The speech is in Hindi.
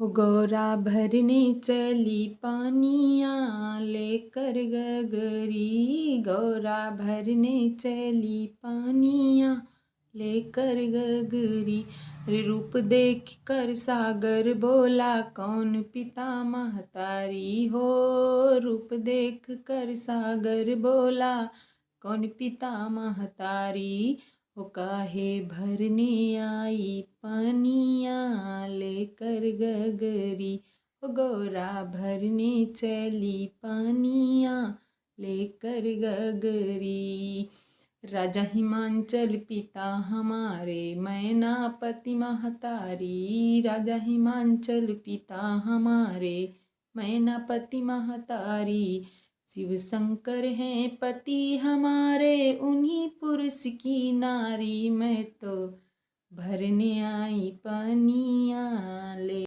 हो गौरा भरने चली पानिया लेकर गगरी। गौरा भरने चली पानिया लेकर गगरी। रे रूप देख कर सागर बोला कौन पिता महतारी हो। रूप देख कर सागर बोला कौन पिता महतारी। हो काहे भरने आई पानिया लेकर गगरी। हो गौरा भरने चली पानिया लेकर गगरी। राजा हिमांचल पिता हमारे मैनापति महतारी। राजा हिमांचल पिता हमारे मैनापति महतारी। शिव शंकर हैं पति हमारे उन्हीं पुरुष की नारी। मैं तो भरने आई पानिया ले।